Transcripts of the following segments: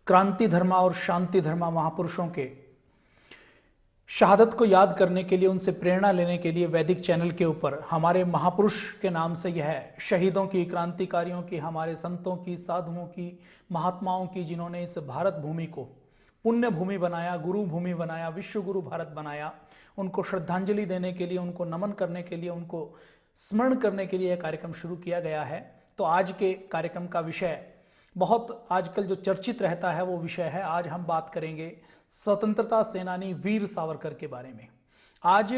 क्रांति धर्मा और शांति धर्मा महापुरुषों के शहादत को याद करने के लिए, उनसे प्रेरणा लेने के लिए वैदिक चैनल के ऊपर हमारे महापुरुष के नाम से यह शहीदों की, क्रांतिकारियों की, हमारे संतों की, साधुओं की, महात्माओं की, जिन्होंने इस भारत भूमि को पुण्य भूमि बनाया, गुरु भूमि बनाया, विश्व गुरु भारत बनाया, उनको श्रद्धांजलि देने के लिए, उनको नमन करने के लिए, उनको स्मरण करने के लिए यह कार्यक्रम शुरू किया गया है। तो आज के कार्यक्रम का विषय बहुत आजकल जो चर्चित रहता है वो विषय है। आज हम बात करेंगे स्वतंत्रता सेनानी वीर सावरकर के बारे में। आज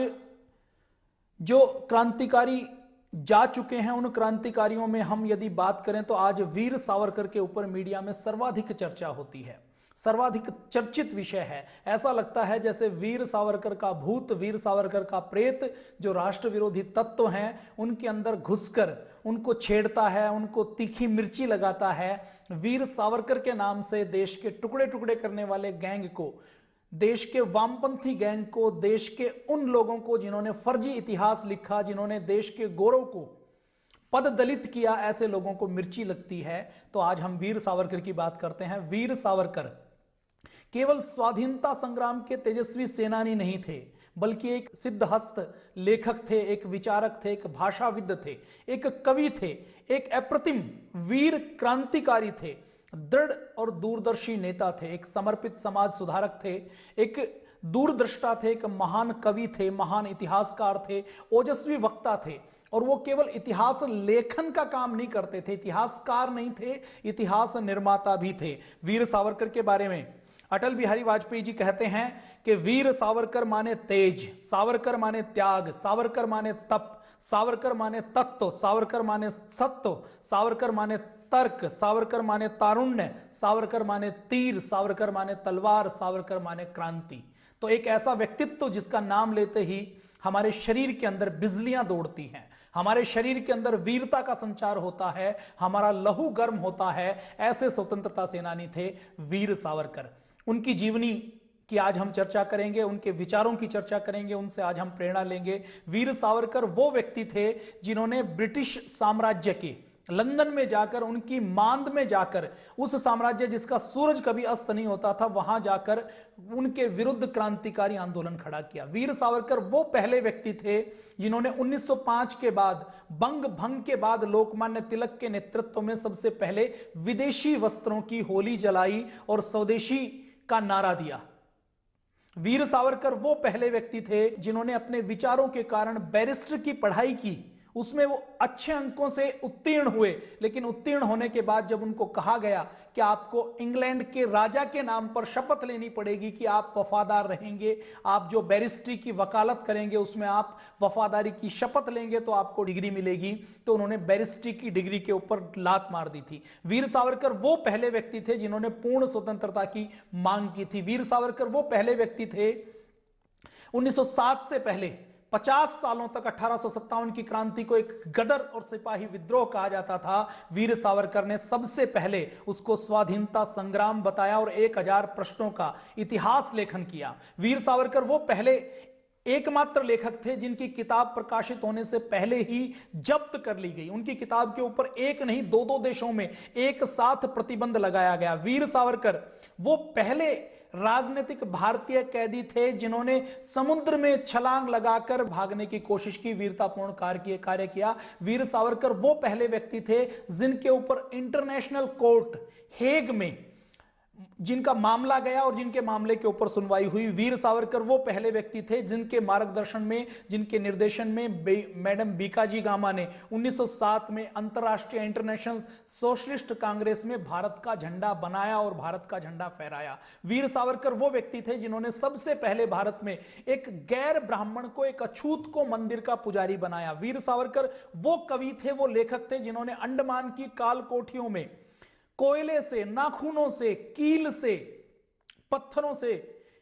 जो क्रांतिकारी जा चुके हैं, उन क्रांतिकारियों में हम यदि बात करें तो आज वीर सावरकर के ऊपर मीडिया में सर्वाधिक चर्चा होती है, सर्वाधिक चर्चित विषय है। ऐसा लगता है जैसे वीर सावरकर का भूत, वीर सावरकर का प्रेत, जो राष्ट्र विरोधी तत्व हैं उनके अंदर घुसकर उनको छेड़ता है, उनको तीखी मिर्ची लगाता है। वीर सावरकर के नाम से देश के टुकड़े टुकड़े करने वाले गैंग को, देश के वामपंथी गैंग को, देश के उन लोगों को जिन्होंने फर्जी इतिहास लिखा, जिन्होंने देश के गौरव को पद दलित किया, ऐसे लोगों को मिर्ची लगती है। तो आज हम वीर सावरकर की बात करते हैं। वीर सावरकर केवल स्वाधीनता संग्राम के तेजस्वी सेनानी नहीं थे, बल्कि एक सिद्धहस्त लेखक थे, एक विचारक थे, एक भाषाविद थे, एक कवि थे, एक अप्रतिम वीर क्रांतिकारी थे, दृढ़ और दूरदर्शी नेता थे, एक समर्पित समाज सुधारक थे, एक दूरदृष्टा थे, एक महान कवि थे, महान इतिहासकार थे, ओजस्वी वक्ता थे। और वो केवल इतिहास लेखन का काम नहीं करते थे, इतिहासकार नहीं थे, इतिहास निर्माता भी थे। वीर सावरकर के बारे में अटल बिहारी वाजपेयी जी कहते हैं कि वीर सावरकर माने तेज, सावरकर माने त्याग, सावरकर माने तप, सावरकर माने तत्व, सावरकर माने सत्व, सावरकर माने तर्क, सावरकर माने तारुण्य, सावरकर माने तीर, सावरकर माने तलवार, सावरकर माने क्रांति। तो एक ऐसा व्यक्तित्व जिसका नाम लेते ही हमारे शरीर के अंदर बिजलियां दौड़ती हैं, हमारे शरीर के अंदर वीरता का संचार होता है, हमारा लहू गर्म होता है। ऐसे स्वतंत्रता सेनानी थे वीर सावरकर। उनकी जीवनी की आज हम चर्चा करेंगे, उनके विचारों की चर्चा करेंगे, उनसे आज हम प्रेरणा लेंगे। वीर सावरकर वो व्यक्ति थे जिन्होंने ब्रिटिश साम्राज्य के लंदन में जाकर, उनकी मांद में जाकर, उस साम्राज्य जिसका सूरज कभी अस्त नहीं होता था, वहां जाकर उनके विरुद्ध क्रांतिकारी आंदोलन खड़ा किया। वीर सावरकर वो पहले व्यक्ति थे जिन्होंने 1905 के बाद, बंग भंग के बाद, लोकमान्य तिलक के नेतृत्व में सबसे पहले विदेशी वस्त्रों की होली जलाई और स्वदेशी का नारा दिया। वीर सावरकर वो पहले व्यक्ति थे जिन्होंने अपने विचारों के कारण बैरिस्टर की पढ़ाई की, उसमें वो अच्छे अंकों से उत्तीर्ण हुए, लेकिन उत्तीर्ण होने के बाद जब उनको कहा गया कि आपको इंग्लैंड के राजा के नाम पर शपथ लेनी पड़ेगी कि आप वफादार रहेंगे, आप जो बैरिस्ट्री की वकालत करेंगे उसमें आप वफादारी की शपथ लेंगे तो आपको डिग्री मिलेगी, तो उन्होंने बैरिस्ट्री की डिग्री के ऊपर लात मार दी थी। वीर सावरकर वो पहले व्यक्ति थे जिन्होंने पूर्ण स्वतंत्रता की मांग की थी। वीर सावरकर वो पहले व्यक्ति थे 1907 से पहले 50 सालों तक 1857 की क्रांति को एक गदर और सिपाही विद्रोह कहा जाता था। वीर सावरकर ने सबसे पहले उसको स्वाधीनता संग्राम बताया और 1000 प्रश्नों का इतिहास लेखन किया। वीर सावरकर वो पहले एकमात्र लेखक थे जिनकी किताब प्रकाशित होने से पहले ही जब्त कर ली गई। उनकी किताब के ऊपर एक नहीं, दो देशों में एक साथ प्रतिबंध लगाया गया। वीर सावरकर वो पहले राजनीतिक भारतीय कैदी थे जिन्होंने समुद्र में छलांग लगाकर भागने की कोशिश की, वीरतापूर्ण कार्य किया। वीर सावरकर वो पहले व्यक्ति थे जिनके ऊपर इंटरनेशनल कोर्ट हेग में जिनका मामला गया और जिनके मामले के ऊपर सुनवाई हुई। वीर सावरकर वो पहले व्यक्ति थे जिनके मार्गदर्शन में, जिनके निर्देशन में मैडम बीकाजी गामा ने 1907 में अंतरराष्ट्रीय इंटरनेशनल सोशलिस्ट कांग्रेस में भारत का झंडा बनाया और भारत का झंडा फहराया। वीर सावरकर वो व्यक्ति थे जिन्होंने सबसे पहले भारत में एक गैर ब्राह्मण को, एक अछूत को मंदिर का पुजारी बनाया। वीर सावरकर वो कवि थे, वो लेखक थे जिन्होंने अंडमान की काल कोठियों में कोयले से, नाखूनों से, कील से, पत्थरों से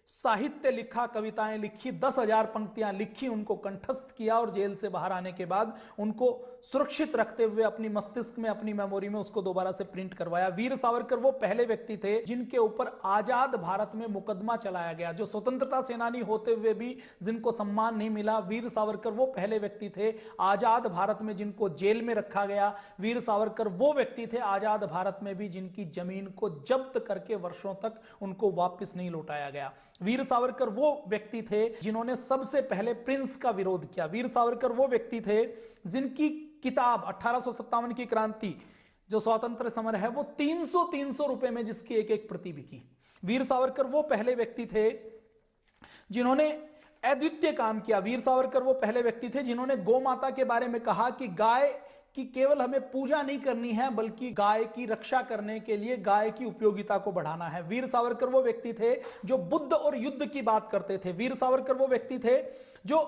साहित्य लिखा, कविताएं लिखी, 10,000 पंक्तियां लिखी, उनको कंठस्थ किया और जेल से बाहर आने के बाद उनको सुरक्षित रखते हुए अपनी मस्तिष्क में, अपनी मेमोरी में उसको दोबारा से प्रिंट करवाया। वीर सावरकर वो पहले व्यक्ति थे जिनके ऊपर आजाद भारत में मुकदमा चलाया गया, जो स्वतंत्रता सेनानी होते हुए भी जिनको सम्मान नहीं मिला। वीर सावरकर वो पहले व्यक्ति थे आजाद भारत में जिनको जेल में रखा गया। वीर सावरकर वो व्यक्ति थे आजाद भारत में भी जिनकी जमीन को जब्त करके वर्षों तक उनको वापस नहीं लौटाया गया। वीर सावरकर वो व्यक्ति थे जिन्होंने सबसे पहले प्रिंस का विरोध किया। वीर सावरकर वो व्यक्ति थे जिनकी किताब 1857 की क्रांति जो स्वातंत्र समर है वो 300 रुपए में जिसकी एक एक प्रति बिकी। वीर सावरकर वो पहले व्यक्ति थे जिन्होंने अद्वितीय काम किया। वीर सावरकर वो पहले व्यक्ति थे जिन्होंने गौ माता के बारे में कहा कि गाय कि केवल हमें पूजा नहीं करनी है बल्कि गाय की रक्षा करने के लिए गाय की उपयोगिता को बढ़ाना है। वीर सावरकर वो व्यक्ति थे जो बुद्ध और युद्ध की बात करते थे। वीर सावरकर वो व्यक्ति थे जो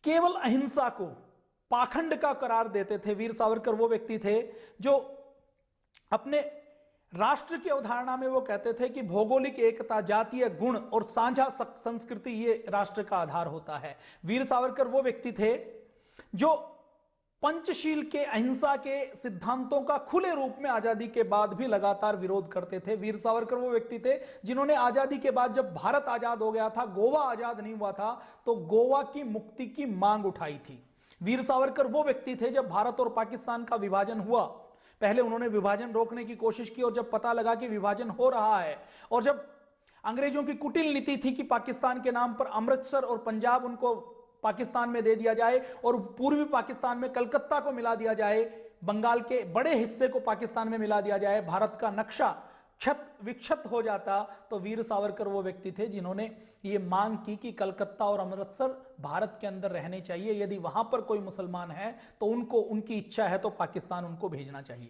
केवल अहिंसा को पाखंड का करार देते थे। वीर सावरकर वो व्यक्ति थे जो अपने राष्ट्र की अवधारणा में वो कहते थे कि भौगोलिक एकता, जातीय गुण और साझा संस्कृति ये राष्ट्र का आधार होता है। वीर सावरकर वो व्यक्ति थे जो पंचशील के, अहिंसा के सिद्धांतों का खुले रूप में आजादी के बाद भी लगातार विरोध करते थे। वीर सावरकर वो व्यक्ति थे जिन्होंने आजादी के बाद जब भारत आजाद हो गया था, गोवा आजाद नहीं हुआ था, तो गोवा की मुक्ति की मांग उठाई थी। वीर सावरकर वो व्यक्ति थे जब भारत और पाकिस्तान का विभाजन हुआ, पहले उन्होंने विभाजन रोकने की कोशिश की और जब पता लगा कि विभाजन हो रहा है और जब अंग्रेजों की कुटिल नीति थी कि पाकिस्तान के नाम पर अमृतसर और पंजाब उनको पाकिस्तान में दे दिया जाए और पूर्वी पाकिस्तान में कलकत्ता को मिला दिया जाए, बंगाल के बड़े हिस्से को पाकिस्तान में मिला दिया जाए, भारत का नक्शा क्षत विक्षत हो जाता, तो वीर सावरकर वो व्यक्ति थे जिन्होंने ये मांग की कि कलकत्ता और अमृतसर भारत के अंदर रहने चाहिए, यदि वहां पर कोई मुसलमान है तो उनको, उनकी इच्छा है तो पाकिस्तान उनको भेजना चाहिए।